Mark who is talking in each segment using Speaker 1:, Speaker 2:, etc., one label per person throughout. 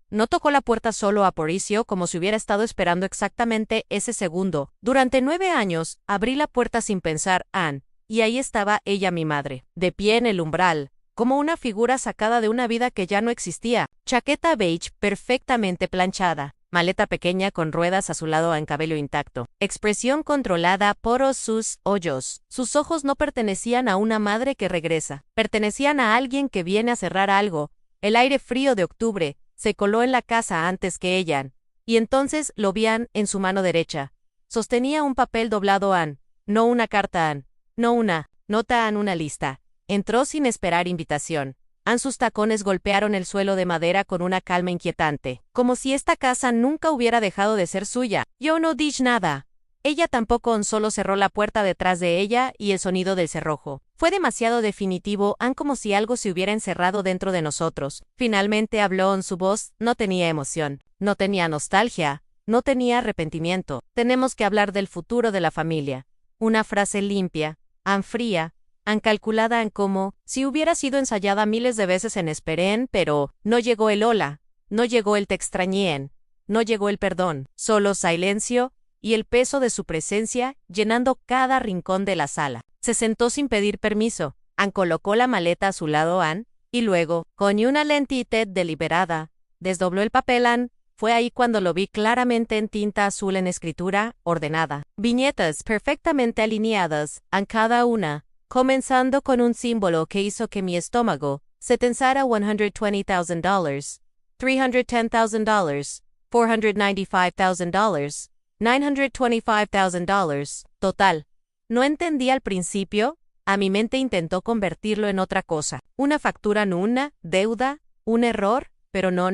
Speaker 1: No tocó la puerta solo Aparicio como si hubiera estado esperando exactamente ese segundo. Durante 9 años, abrí la puerta sin pensar, Ann, y ahí estaba ella, mi madre, de pie en el umbral, como una figura sacada de una vida que ya no existía. Chaqueta beige perfectamente planchada, maleta pequeña con ruedas a su lado en cabello intacto. Expresión controlada por sus hoyos. Sus ojos no pertenecían a una madre que regresa, pertenecían a alguien que viene a cerrar algo. El aire frío de octubre se coló en la casa antes que ella, y entonces lo vi Ann en su mano derecha. Sostenía un papel doblado Ann, no una carta Ann, no una nota Ann, una lista. Entró sin esperar invitación. Ann, sus tacones golpearon el suelo de madera con una calma inquietante, como si esta casa nunca hubiera dejado de ser suya. Yo no dije nada. Ella tampoco, solo cerró la puerta detrás de ella y el sonido del cerrojo fue demasiado definitivo, Ann, como si algo se hubiera encerrado dentro de nosotros. Finalmente habló en su voz, no tenía emoción, no tenía nostalgia, no tenía arrepentimiento. Tenemos que hablar del futuro de la familia. Una frase limpia, Ann, fría, Ann, calculada, Ann, como si hubiera sido ensayada miles de veces en esperen, pero no llegó el hola, no llegó el te extrañé, no llegó el perdón, solo silencio y el peso de su presencia llenando cada rincón de la sala. Se sentó sin pedir permiso. Ann colocó la maleta a su lado Ann, y luego, con una lentitud deliberada, desdobló el papel Ann. Fue ahí cuando lo vi claramente en tinta azul en escritura ordenada. Viñetas perfectamente alineadas, Ann, cada una, comenzando con un símbolo que hizo que mi estómago se tensara. $120,000, $310,000, $495,000, $925,000, total. No entendí al principio, a mi mente intentó convertirlo en otra cosa. Una factura, no una deuda, un error, pero no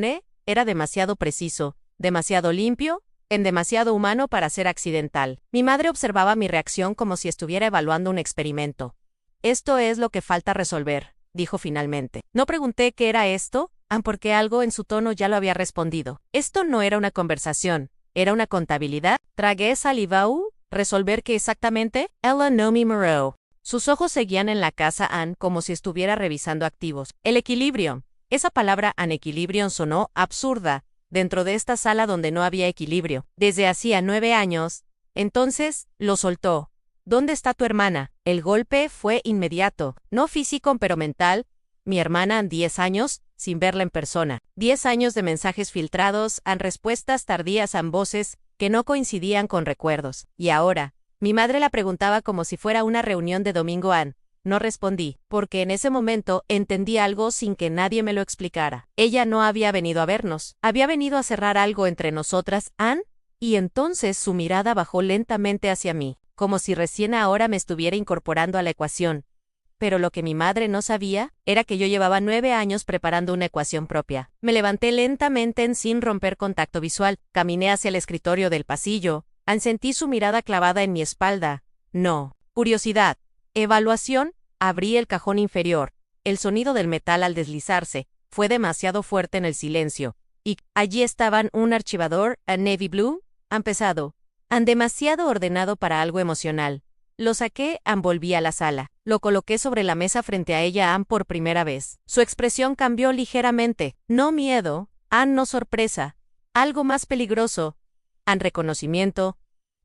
Speaker 1: era demasiado preciso, demasiado limpio, demasiado humano para ser accidental. Mi madre observaba mi reacción como si estuviera evaluando un experimento. Esto es lo que falta resolver, dijo finalmente. No pregunté qué era esto, Ann, porque algo en su tono ya lo había respondido. Esto no era una conversación, era una contabilidad. Tragué saliva. ¿Resolver qué exactamente? Ella no me miró. Sus ojos seguían en la casa Ann como si estuviera revisando activos. El equilibrio. Esa palabra anequilibrium sonó absurda dentro de esta sala donde no había equilibrio. Desde hacía 9 años. Entonces, lo soltó. ¿Dónde está tu hermana? El golpe fue inmediato, no físico pero mental. Mi hermana, Ann, 10 años, sin verla en persona. 10 años de mensajes filtrados, Ann, respuestas tardías, Ann, voces que no coincidían con recuerdos. Y ahora, mi madre la preguntaba como si fuera una reunión de domingo. Ann, no respondí, porque en ese momento entendí algo sin que nadie me lo explicara. Ella no había venido a vernos, había venido a cerrar algo entre nosotras, Ann, y entonces su mirada bajó lentamente hacia mí, como si recién ahora me estuviera incorporando a la ecuación. Pero lo que mi madre no sabía era que yo llevaba 9 años preparando una ecuación propia. Me levanté lentamente sin romper contacto visual. Caminé hacia el escritorio del pasillo. Ann, sentí su mirada clavada en mi espalda. No. Curiosidad. Evaluación. Abrí el cajón inferior. El sonido del metal al deslizarse fue demasiado fuerte en el silencio. Y allí estaban un archivador, Ann, navy blue, Ann, pesado. Ann, demasiado ordenado para algo emocional. Lo saqué, Ann, volví a la sala. Lo coloqué sobre la mesa frente a ella, Ann, por primera vez. Su expresión cambió ligeramente. No miedo, Ann, no sorpresa. Algo más peligroso. Ann, reconocimiento.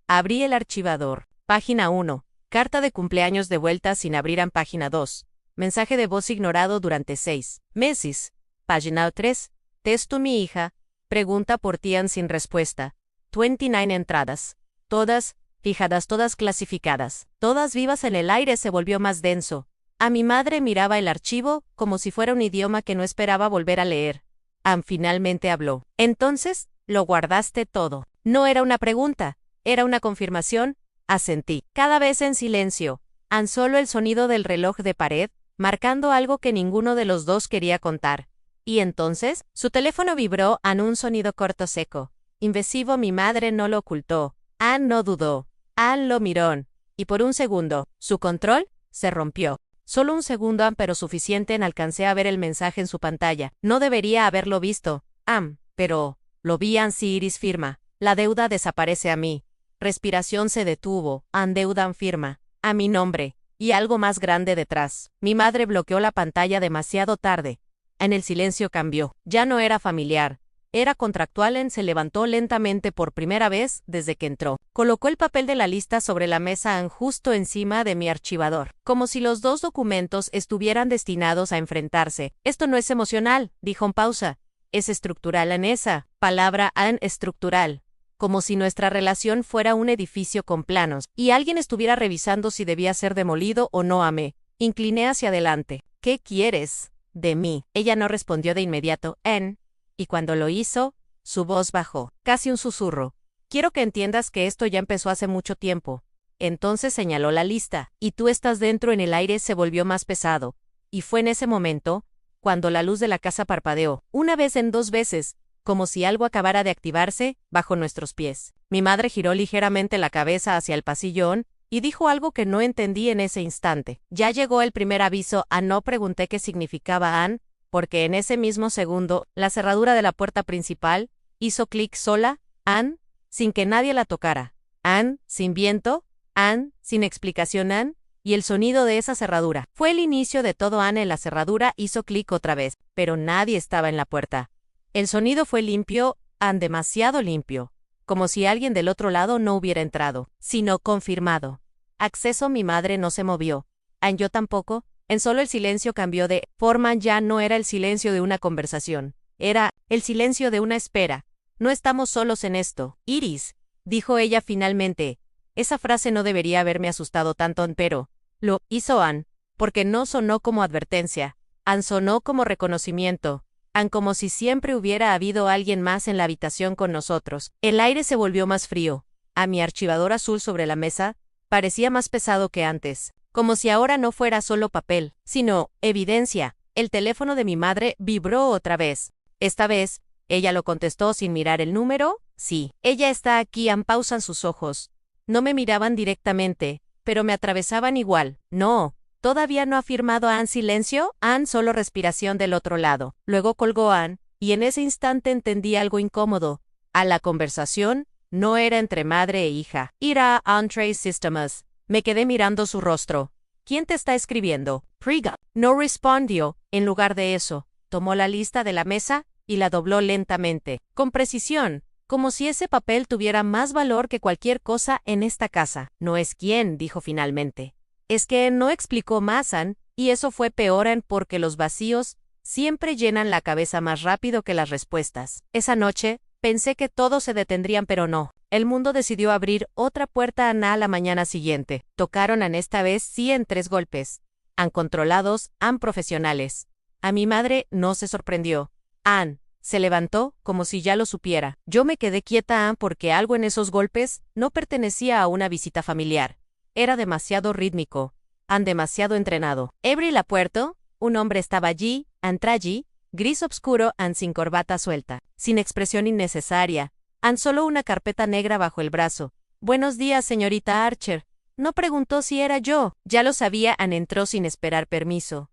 Speaker 1: Abrí el archivador. Página 1. Carta de cumpleaños de vuelta sin abrir. Ann, página 2. Mensaje de voz ignorado durante 6 meses. Página 3. Texto, mi hija. Pregunta por ti, Ann, sin respuesta. 29 entradas. Todas fijadas, todas clasificadas, todas vivas. En el aire se volvió más denso. A mi madre miraba el archivo como si fuera un idioma que no esperaba volver a leer. Ann finalmente habló. Entonces, lo guardaste todo. No era una pregunta, era una confirmación. Asentí. Cada vez en silencio. Ann, solo el sonido del reloj de pared, marcando algo que ninguno de los dos quería contar. Y entonces, su teléfono vibró. Ann, un sonido corto seco. Invasivo. Mi madre no lo ocultó. Ann no dudó. Ann lo miró. Y por un segundo, su control se rompió. Solo un segundo, Ann, pero suficiente. Alcancé a ver el mensaje en su pantalla. No debería haberlo visto, Ann, pero lo vi. Ann, sí, iris firma. La deuda desaparece. A mí. Respiración se detuvo. Ann, deuda, Ann, firma. A mi nombre. Y algo más grande detrás. Mi madre bloqueó la pantalla demasiado tarde. En el silencio cambió. Ya no era familiar. Era contractual. Ann se levantó lentamente por primera vez desde que entró. Colocó el papel de la lista sobre la mesa Ann justo encima de mi archivador, como si los dos documentos estuvieran destinados a enfrentarse. Esto no es emocional, dijo en pausa. Es estructural. Ann, esa palabra Ann, estructural. Como si nuestra relación fuera un edificio con planos, y alguien estuviera revisando si debía ser demolido o no. Me incliné hacia adelante. ¿Qué quieres de mí? Ella no respondió de inmediato. Ann. Y cuando lo hizo, su voz bajó, casi un susurro. Quiero que entiendas que esto ya empezó hace mucho tiempo. Entonces señaló la lista. Y tú estás dentro. En el aire se volvió más pesado. Y fue en ese momento, cuando la luz de la casa parpadeó, una vez en dos veces, como si algo acabara de activarse, bajo nuestros pies. Mi madre giró ligeramente la cabeza hacia el pasillón, y dijo algo que no entendí en ese instante. Ya llegó el primer aviso. No pregunté qué significaba Ann, porque en ese mismo segundo, la cerradura de la puerta principal hizo clic sola. Ann, sin que nadie la tocara. Ann, sin viento. Ann, sin explicación. Ann, y el sonido de esa cerradura. Fue el inicio de todo. Ann en la cerradura hizo clic otra vez, pero nadie estaba en la puerta. El sonido fue limpio, Ann, demasiado limpio, como si alguien del otro lado no hubiera entrado, sino confirmado. Acceso. Mi madre no se movió. Ann, yo tampoco. En solo el silencio cambió de forma. Ya no era el silencio de una conversación. Era el silencio de una espera. No estamos solos en esto. Iris, dijo ella finalmente. Esa frase no debería haberme asustado tanto, pero lo hizo Ann, porque no sonó como advertencia. Ann, sonó como reconocimiento. Ann, como si siempre hubiera habido alguien más en la habitación con nosotros. El aire se volvió más frío. Mi archivador azul sobre la mesa parecía más pesado que antes, como si ahora no fuera solo papel, sino evidencia. El teléfono de mi madre vibró otra vez. Esta vez, ella lo contestó sin mirar el número. Sí, ella está aquí. Ann, pausan sus ojos. No me miraban directamente, pero me atravesaban igual. No. ¿Todavía no ha firmado Ann? Silencio. Ann, solo respiración del otro lado. Luego colgó Ann, y en ese instante entendí algo incómodo. La conversación no era entre madre e hija. Era Andre Sistemas. Me quedé mirando su rostro. ¿Quién te está escribiendo? Priga. No respondió. En lugar de eso, tomó la lista de la mesa y la dobló lentamente, con precisión, como si ese papel tuviera más valor que cualquier cosa en esta casa. No es quién, dijo finalmente. Es que no explicó más Ann, y eso fue peor Ann, porque los vacíos siempre llenan la cabeza más rápido que las respuestas. Esa noche, pensé que todos se detendrían, pero no. El mundo decidió abrir otra puerta a Ann a la mañana siguiente. Tocaron Ann esta vez sí en 3 golpes. Ann controlados, Ann profesionales. A mi madre no se sorprendió. Ann se levantó como si ya lo supiera. Yo me quedé quieta Ann, porque algo en esos golpes no pertenecía a una visita familiar. Era demasiado rítmico. Ann, demasiado entrenado. Abrí la puerta. Un hombre estaba allí. Ann traji, gris oscuro. Ann sin corbata suelta, sin expresión innecesaria. Ann solo una carpeta negra bajo el brazo. Buenos días, señorita Archer. No preguntó si era yo. Ya lo sabía. Ann entró sin esperar permiso.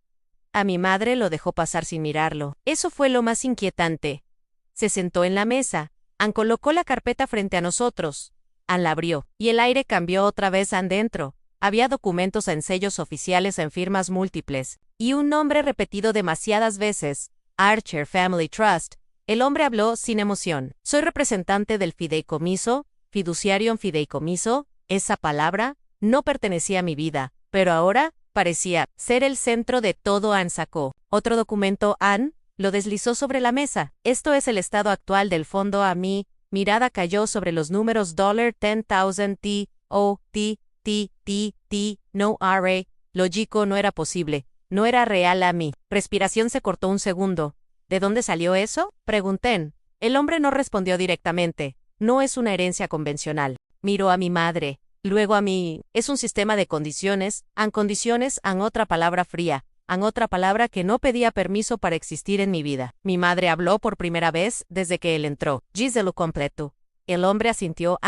Speaker 1: A mi madre lo dejó pasar sin mirarlo. Eso fue lo más inquietante. Se sentó en la mesa. Ann colocó la carpeta frente a nosotros. Ann la abrió, y el aire cambió otra vez. Ann dentro. Había documentos en sellos oficiales en firmas múltiples, y un nombre repetido demasiadas veces. Archer Family Trust. El hombre habló sin emoción. Soy representante del fideicomiso, fiduciario en fideicomiso. Esa palabra no pertenecía a mi vida, pero ahora parecía ser el centro de todo. Ann sacó otro documento. Ann lo deslizó sobre la mesa. Esto es el estado actual del fondo. A mi mirada cayó sobre los números $10,000 T, O, T, T, T, T, no R. Lógico, no era posible. No era real. A mi respiración se cortó un segundo. ¿De dónde salió eso? Pregunté. El hombre no respondió directamente. No es una herencia convencional. Miró a mi madre. Luego a mí. Es un sistema de condiciones. Condiciones. Otra palabra fría. Otra palabra que no pedía permiso para existir en mi vida. Mi madre habló por primera vez desde que él entró. Giselo completo. El hombre asintió.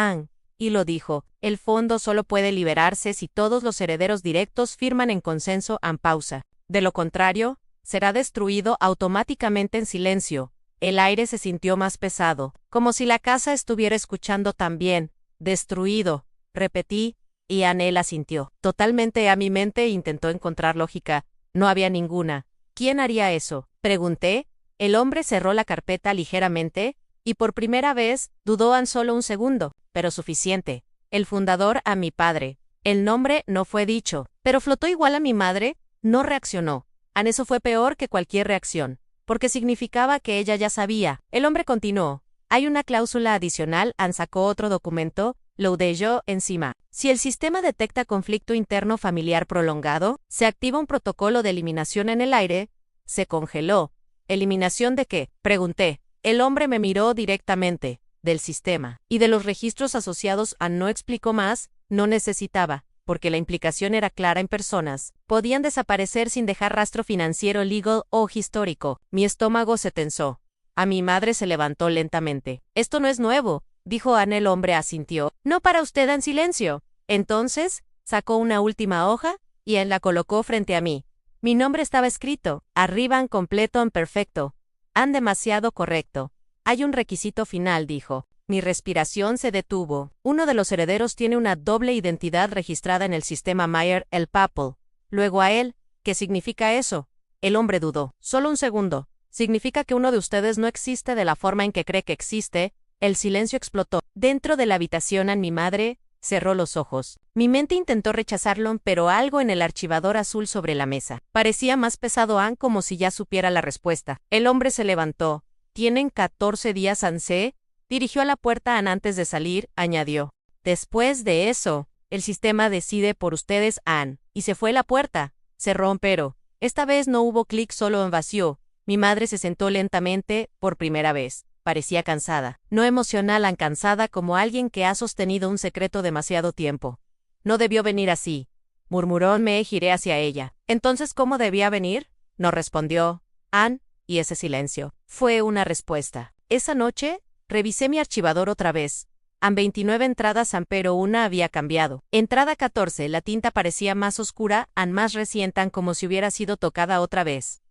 Speaker 1: Y lo dijo. El fondo solo puede liberarse si todos los herederos directos firman en consenso. Pausa. De lo contrario, será destruido automáticamente. En silencio. El aire se sintió más pesado, como si la casa estuviera escuchando también. Destruido. Repetí, y Ann asintió. Totalmente. A mi mente intentó encontrar lógica. No había ninguna. ¿Quién haría eso? Pregunté. El hombre cerró la carpeta ligeramente, y por primera vez, dudó tan solo un segundo, pero suficiente. El fundador a mi padre. El nombre no fue dicho, pero flotó igual a mi madre, no reaccionó. Eso fue peor que cualquier reacción, porque significaba que ella ya sabía. El hombre continuó. Hay una cláusula adicional, sacó otro documento, lo leyó encima. Si el sistema detecta conflicto interno familiar prolongado, se activa un protocolo de eliminación en el aire. Se congeló. ¿Eliminación de qué?, pregunté. El hombre me miró directamente. Del sistema. Y de los registros asociados no explicó más, no necesitaba, porque la implicación era clara en personas. Podían desaparecer sin dejar rastro financiero, legal o histórico. Mi estómago se tensó. A mi madre se levantó lentamente. Esto no es nuevo, dijo Anne. El hombre asintió. No para usted en silencio. Entonces, sacó una última hoja, y la colocó frente a mí. Mi nombre estaba escrito, arriba en completo en perfecto. Demasiado correcto. Hay un requisito final, dijo. Mi respiración se detuvo. Uno de los herederos tiene una doble identidad registrada en el sistema Mayer, el Papel. Luego a él, ¿qué significa eso? El hombre dudó. Solo un segundo. Significa que uno de ustedes no existe de la forma en que cree que existe. El silencio explotó. Dentro de la habitación, mi madre cerró los ojos. Mi mente intentó rechazarlo, pero algo en el archivador azul sobre la mesa parecía más pesado, como si ya supiera la respuesta. El hombre se levantó. Tienen 14 días, Anse. Dirigió a la puerta antes de salir, añadió. Después de eso, el sistema decide por ustedes, y se fue la puerta. Cerró, pero esta vez no hubo clic, solo en vacío. Mi madre se sentó lentamente, por primera vez. Parecía cansada. No emocional, cansada como alguien que ha sostenido un secreto demasiado tiempo. No debió venir así, murmuró. Me giré hacia ella. Entonces, ¿cómo debía venir? No respondió. Y ese silencio fue una respuesta. Esa noche, revisé mi archivador otra vez. 29 entradas, pero una había cambiado. Entrada 14, la tinta parecía más oscura, más reciente, como si hubiera sido tocada otra vez.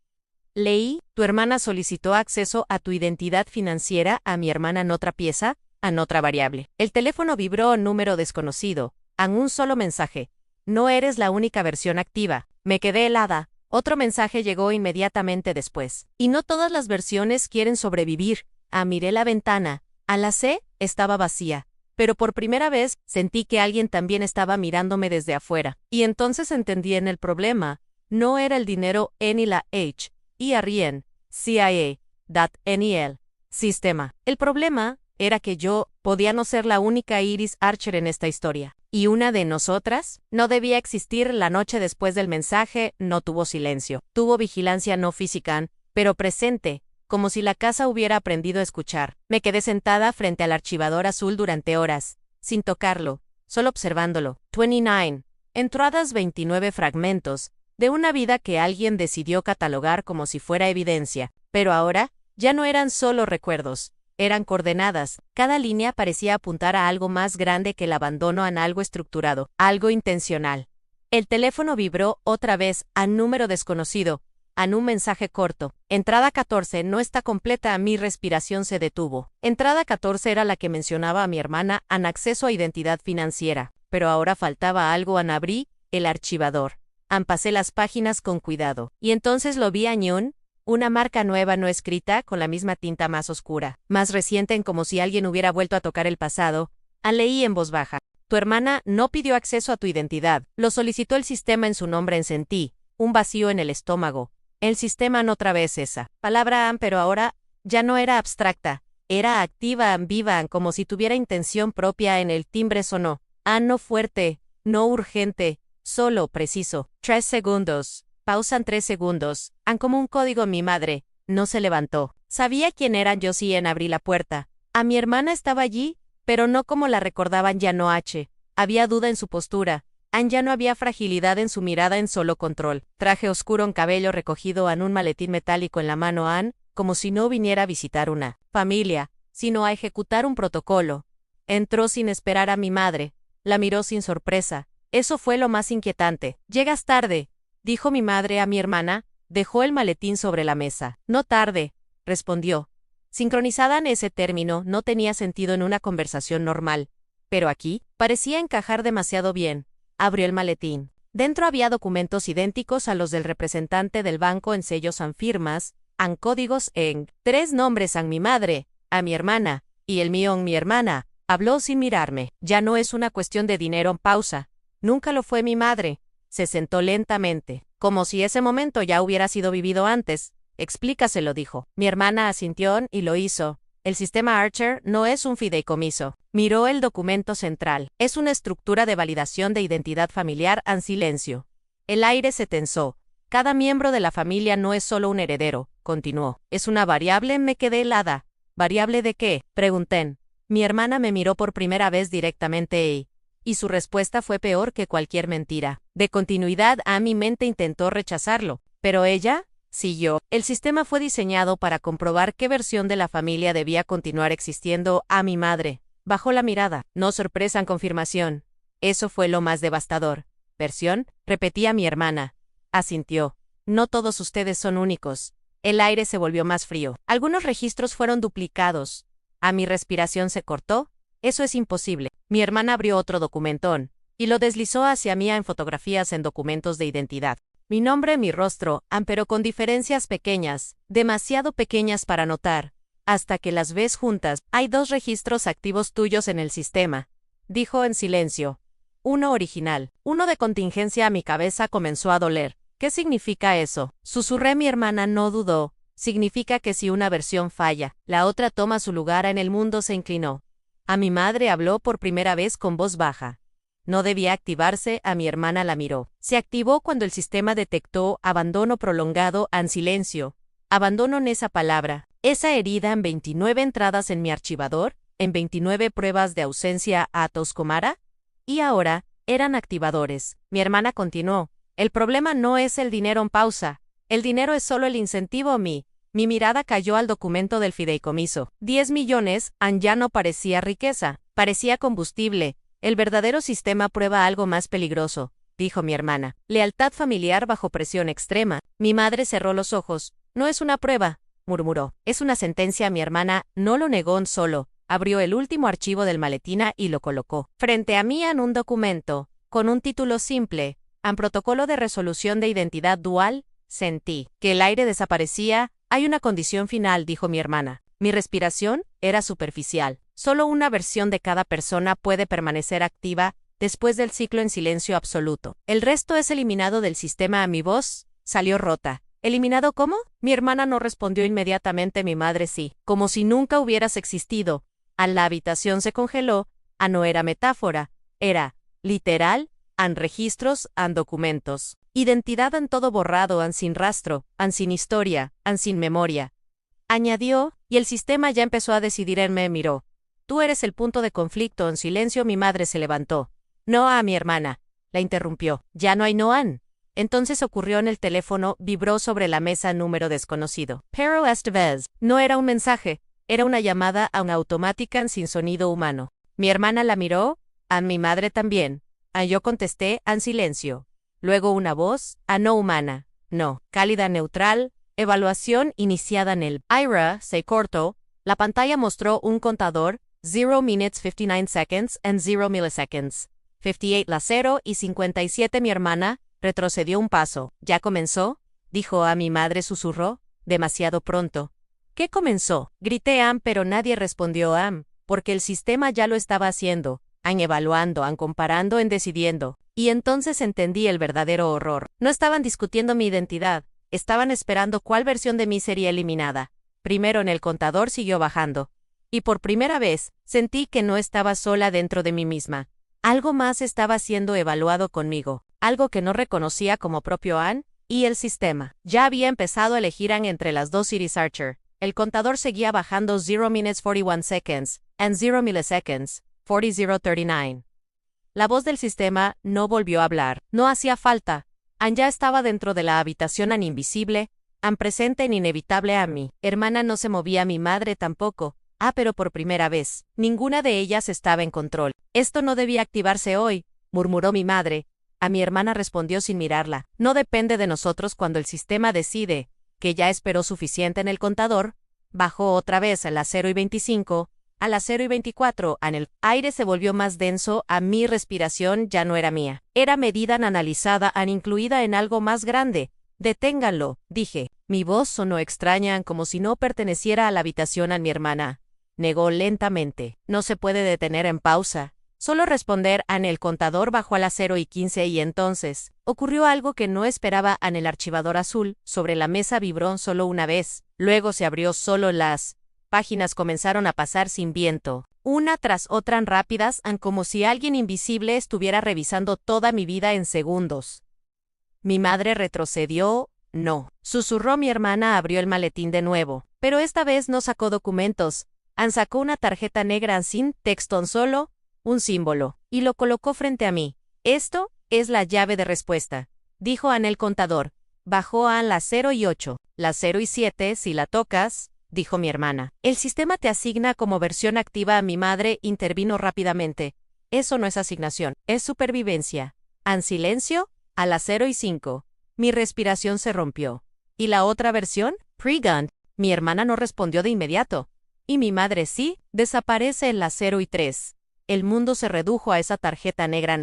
Speaker 1: Leí, tu hermana solicitó acceso a tu identidad financiera, a mi hermana en otra pieza, en otra variable. El teléfono vibró, número desconocido, un solo mensaje. No eres la única versión activa. Me quedé helada. Otro mensaje llegó inmediatamente después. Y no todas las versiones quieren sobrevivir. Miré la ventana. A la C estaba vacía. Pero por primera vez sentí que alguien también estaba mirándome desde afuera. Y entonces entendí en el problema. No era el dinero ni la HRN, CIA.NEL, sistema. El problema era que yo podía no ser la única Iris Archer en esta historia. ¿Y una de nosotras? No debía existir. La noche después del mensaje no tuvo silencio. Tuvo vigilancia no física, pero presente, como si la casa hubiera aprendido a escuchar. Me quedé sentada frente al archivador azul durante horas, sin tocarlo, solo observándolo. 29. Entradas, 29 fragmentos, de una vida que alguien decidió catalogar como si fuera evidencia. Pero ahora, ya no eran solo recuerdos. Eran coordenadas. Cada línea parecía apuntar a algo más grande que el abandono, en algo estructurado, algo intencional. El teléfono vibró otra vez, a número desconocido, un mensaje corto. Entrada 14 no está completa. Mi respiración se detuvo. Entrada 14 era la que mencionaba a mi hermana, acceso a identidad financiera. Pero ahora faltaba algo. Abrí el archivador. Pasé las páginas con cuidado. Y entonces lo vi. Una marca nueva no escrita, con la misma tinta más oscura, más reciente, como si alguien hubiera vuelto a tocar el pasado. Leí en voz baja. Tu hermana no pidió acceso a tu identidad. Lo solicitó el sistema en su nombre. Sentí un vacío en el estómago. El sistema otra vez esa palabra, pero ahora ya no era abstracta. Era activa, viva, como si tuviera intención propia. En el timbre sonó. No fuerte, no urgente, solo preciso. 3 segundos. Pausan 3 segundos. Como un código. Mi madre no se levantó. Sabía quién era yo. Sí, abrí la puerta. Mi hermana estaba allí, pero no como la recordaban. Ya no había duda en su postura. Ya no había fragilidad en su mirada, en solo control. Traje oscuro, un cabello recogido, un maletín metálico en la mano, como si no viniera a visitar una familia, sino a ejecutar un protocolo. Entró sin esperar a mi madre. La miró sin sorpresa. Eso fue lo más inquietante. Llegas tarde, dijo mi madre a mi hermana. Dejó el maletín sobre la mesa. No tarde, respondió. Sincronizada en ese término, no tenía sentido en una conversación normal. Pero aquí, parecía encajar demasiado bien. Abrió el maletín. Dentro había documentos idénticos a los del representante del banco en sellos firmas, Han códigos en 3 nombres a mi madre, a mi hermana, y el mío mi hermana. Habló sin mirarme. Ya no es una cuestión de dinero. Pausa. Nunca lo fue mi madre. Se sentó lentamente, como si ese momento ya hubiera sido vivido antes. Explícaselo, dijo. Mi hermana asintió y lo hizo. El sistema Archer no es un fideicomiso. Miró el documento central. Es una estructura de validación de identidad familiar en silencio. El aire se tensó. Cada miembro de la familia no es solo un heredero, continuó. Es una variable. Me quedé helada. ¿Variable de qué?, pregunté. Mi hermana me miró por primera vez directamente y su respuesta fue peor que cualquier mentira. De continuidad, a mi mente intentó rechazarlo, pero ella siguió. El sistema fue diseñado para comprobar qué versión de la familia debía continuar existiendo. A mi madre. Bajó la mirada. No sorpresa en confirmación. Eso fue lo más devastador. ¿Versión?, repetía mi hermana. Asintió. No todos ustedes son únicos. El aire se volvió más frío. Algunos registros fueron duplicados. A mi respiración se cortó. Eso es imposible. Mi hermana abrió otro documentón y lo deslizó hacia mí en fotografías en documentos de identidad. Mi nombre, mi rostro, pero con diferencias pequeñas, demasiado pequeñas para notar. Hasta que las ves juntas. Hay 2 registros activos tuyos en el sistema, dijo en silencio. Uno original, uno de contingencia. Mi cabeza comenzó a doler. ¿Qué significa eso?, susurré. Mi hermana no dudó. Significa que si una versión falla, la otra toma su lugar en el mundo. Se inclinó. A mi madre habló por primera vez con voz baja. No debía activarse. A mi hermana la miró. Se activó cuando el sistema detectó abandono prolongado. En silencio. Abandono en esa palabra. Esa herida en 29 entradas en mi archivador, en 29 pruebas de ausencia a Toscomara. Y ahora, eran activadores. Mi hermana continuó. El problema no es el dinero. En pausa. El dinero es solo el incentivo. Mi mirada cayó al documento del fideicomiso. 10 millones. Ya no parecía riqueza. Parecía combustible. El verdadero sistema prueba algo más peligroso, dijo mi hermana. Lealtad familiar bajo presión extrema. Mi madre cerró los ojos. No es una prueba, murmuró. Es una sentencia. Mi hermana no lo negó. Solo abrió el último archivo del maletín y lo colocó frente a mí en un documento, con un título simple. Protocolo de resolución de identidad dual. Sentí que el aire desaparecía. Hay una condición final, dijo mi hermana. Mi respiración era superficial. Solo una versión de cada persona puede permanecer activa después del ciclo en silencio absoluto. El resto es eliminado del sistema. Mi voz salió rota. ¿Eliminado cómo? Mi hermana no respondió inmediatamente. Mi madre sí, como si nunca hubieras existido. La habitación se congeló. No era metáfora. Era literal. Registros, documentos. Identidad todo borrado, sin rastro, sin historia, sin memoria. Añadió, y el sistema ya empezó a decidir. Me miró. Tú eres el punto de conflicto. En silencio mi madre se levantó. No. A mi hermana. La interrumpió. Ya no hay Noan. Entonces ocurrió en el teléfono. Vibró sobre la mesa. Número desconocido. Pero esta vez no era un mensaje. Era una llamada a una automática sin sonido humano. Mi hermana la miró. A mi madre también. Yo contesté, en silencio. Luego una voz, no humana. No. Cálida, neutral. Evaluación iniciada en el IRA. Se cortó. La pantalla mostró un contador. 0 minutes 59 seconds and 0 milliseconds. 58 la 0 y 57. Mi hermana retrocedió un paso. ¿Ya comenzó?, dijo. A mi madre susurró. Demasiado pronto. ¿Qué comenzó?, grité. Pero nadie respondió. Porque el sistema ya lo estaba haciendo. Evaluando, comparando, decidiendo. Y entonces entendí el verdadero horror. No estaban discutiendo mi identidad. Estaban esperando cuál versión de mí sería eliminada. Primero en el contador siguió bajando. Y por primera vez, sentí que no estaba sola dentro de mí misma. Algo más estaba siendo evaluado conmigo. Algo que no reconocía como propio y el sistema. Ya había empezado a elegir entre las 2 Cities Archer. El contador seguía bajando. 0 minutes 41 seconds and 0 milliseconds. 40:39. La voz del sistema no volvió a hablar. No hacía falta. Ya estaba dentro de la habitación. Invisible, presente inevitable. Mi hermana no se movía. Mi madre tampoco. Pero por primera vez, ninguna de ellas estaba en control. Esto no debía activarse hoy, murmuró mi madre. Mi hermana respondió sin mirarla. No depende de nosotros. Cuando el sistema decide que ya esperó suficiente en el contador, bajó otra vez a las 0:25. A las 0:24, el aire se volvió más denso. Mi respiración ya no era mía. Era medida, analizada, incluida en algo más grande. Deténganlo, dije. Mi voz sonó extraña, como si no perteneciera a la habitación a mi hermana. Negó lentamente. No se puede detener en pausa. Solo responder en el contador bajó a las 0:15 y entonces ocurrió algo que no esperaba. En el archivador azul sobre la mesa vibró solo una vez. Luego se abrió solo. Las páginas comenzaron a pasar sin viento, una tras otra rápidas, como si alguien invisible estuviera revisando toda mi vida en segundos. Mi madre retrocedió. No, susurró mi hermana. Abrió el maletín de nuevo, pero esta vez no sacó documentos. Sacó una tarjeta negra sin texto, solo un símbolo, y lo colocó frente a mí. Esto es la llave de respuesta, dijo en el contador. Bajó a las 0:08, las 0:07 si la tocas, dijo mi hermana. El sistema te asigna como versión activa. Mi madre intervino rápidamente. Eso no es asignación, es supervivencia. En silencio, a las 0:05. Mi respiración se rompió. ¿Y la otra versión? Pre-gun. Mi hermana no respondió de inmediato. Y mi madre sí, desaparece en las 0:03. El mundo se redujo a esa tarjeta negra,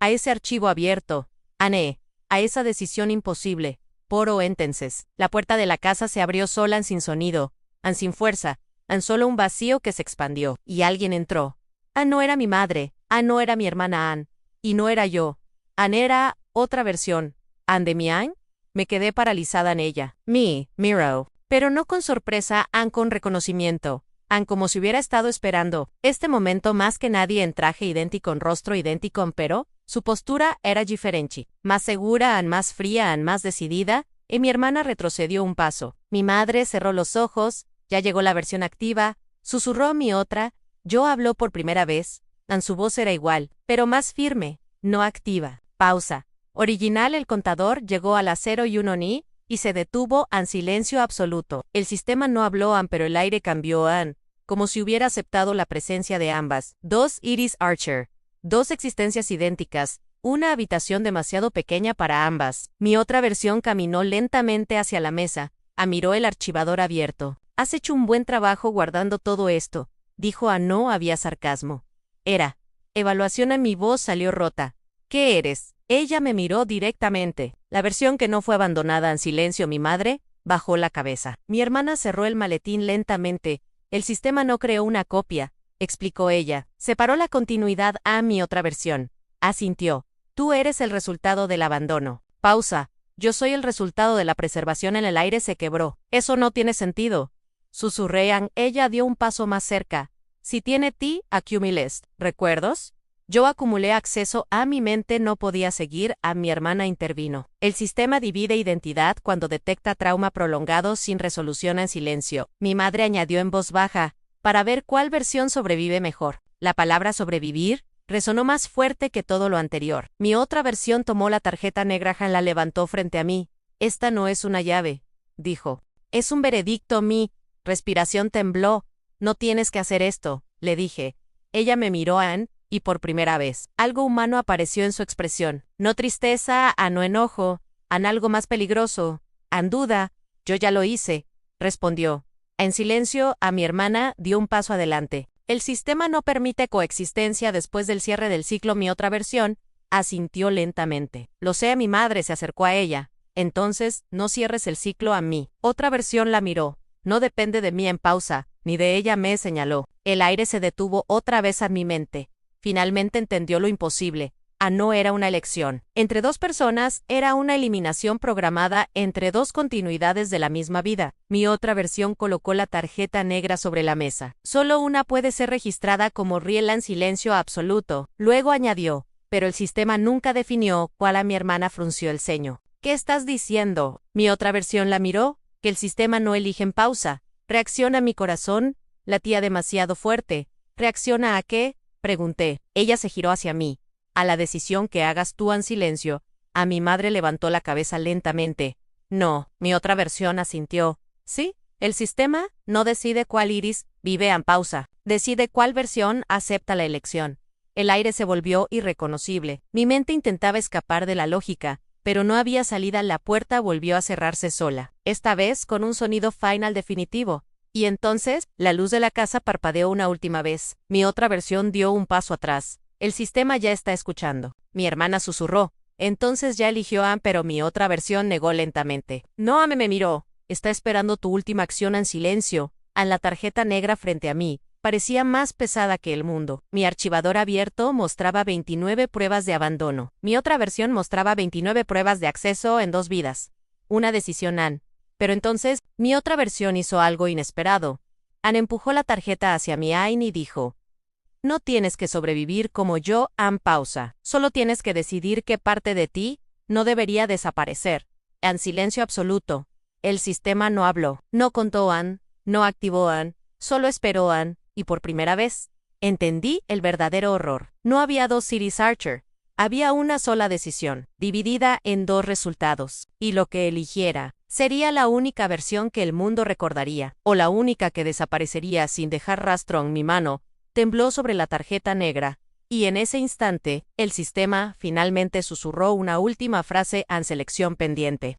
Speaker 1: a ese archivo abierto, a esa decisión imposible. Entonces, la puerta de la casa se abrió sola, sin sonido, sin fuerza, solo un vacío que se expandió. Y alguien entró. No era mi madre, no era mi hermana Ann, y no era yo. Era otra versión. ¿De mi Ann? Me quedé paralizada en ella. Miro. Pero no con sorpresa, con reconocimiento. Como si hubiera estado esperando este momento más que nadie. En traje idéntico, en rostro idéntico, pero su postura era diferente, más segura, más fría, más decidida, y mi hermana retrocedió un paso. Mi madre cerró los ojos. Ya llegó la versión activa, susurró mi otra. Yo habló por primera vez. Su voz era igual, pero más firme, no activa. Pausa. Original. El contador llegó a las 0:01 y se detuvo en silencio absoluto. El sistema no habló, pero el aire cambió, como si hubiera aceptado la presencia de ambas. Dos Iris Archer. Dos existencias idénticas. Una habitación demasiado pequeña para ambas. Mi otra versión caminó lentamente hacia la mesa. Miró el archivador abierto. Has hecho un buen trabajo guardando todo esto, dijo. No había sarcasmo. Era evaluación. En mi voz salió rota. ¿Qué eres? Ella me miró directamente. La versión que no fue abandonada. En silencio. Mi madre bajó la cabeza. Mi hermana cerró el maletín lentamente. El sistema no creó una copia, explicó ella. Separó la continuidad a mi otra versión. Asintió. Tú eres el resultado del abandono. Pausa. Yo soy el resultado de la preservación. En el aire se quebró. Eso no tiene sentido. Susurré. Ella dio un paso más cerca. Si tiene ti, accumulist. ¿Recuerdos? Yo acumulé acceso a mi mente. No podía seguir. Mi hermana intervino. El sistema divide identidad cuando detecta trauma prolongado sin resolución. En silencio. Mi madre añadió en voz baja, para ver cuál versión sobrevive mejor. La palabra sobrevivir resonó más fuerte que todo lo anterior. Mi otra versión tomó la tarjeta negra. La levantó frente a mí. Esta no es una llave, dijo. Es un veredicto. Mi respiración tembló. No tienes que hacer esto, le dije. Ella me miró y por primera vez, algo humano apareció en su expresión. No tristeza, no enojo, algo más peligroso, duda. Yo ya lo hice, respondió. En silencio, mi hermana dio un paso adelante. El sistema no permite coexistencia después del cierre del ciclo. Mi otra versión asintió lentamente. Lo sé. Mi madre se acercó a ella. Entonces, no cierres el ciclo. Mi otra versión la miró. No depende de mí. En pausa, ni de ella. Me señaló. El aire se detuvo otra vez en mi mente. Finalmente entendió lo imposible. No era una elección entre dos personas, era una eliminación programada entre dos continuidades de la misma vida. Mi otra versión colocó la tarjeta negra sobre la mesa. Solo una puede ser registrada como real. En silencio absoluto. Luego añadió, pero el sistema nunca definió cuál. Mi hermana frunció el ceño. ¿Qué estás diciendo? Mi otra versión la miró, que el sistema no elige. En pausa. Reacciona. Mi corazón latía demasiado fuerte. ¿Reacciona a qué? Pregunté. Ella se giró hacia mí. A la decisión que hagas tú. En silencio. Mi madre levantó la cabeza lentamente. No. Mi otra versión asintió. ¿Sí? El sistema no decide cuál Iris vive. En pausa. Decide cuál versión acepta la elección. El aire se volvió irreconocible. Mi mente intentaba escapar de la lógica, pero no había salida. La puerta volvió a cerrarse sola. Esta vez con un sonido final definitivo. Y entonces, la luz de la casa parpadeó una última vez. Mi otra versión dio un paso atrás. El sistema ya está escuchando. Mi hermana susurró. Entonces ya eligió Anne, pero mi otra versión negó lentamente. No, Anne me miró. Está esperando tu última acción en silencio. Anne, la tarjeta negra frente a mí parecía más pesada que el mundo. Mi archivador abierto mostraba 29 pruebas de abandono. Mi otra versión mostraba 29 pruebas de acceso en 2 vidas. Una decisión, Anne. Pero entonces, mi otra versión hizo algo inesperado. Anne empujó la tarjeta hacia mi Anne y dijo: no tienes que sobrevivir como yo, Anne. Pausa. Solo tienes que decidir qué parte de ti no debería desaparecer. En silencio absoluto. El sistema no habló. No contó Anne, no activó Anne, solo esperó Anne, y por primera vez, entendí el verdadero horror. No había 2 Cities Archer. Había una sola decisión, dividida en 2 resultados, y lo que eligiera sería la única versión que el mundo recordaría, o la única que desaparecería sin dejar rastro en mi mano. Tembló sobre la tarjeta negra, y en ese instante, el sistema finalmente susurró una última frase en selección pendiente.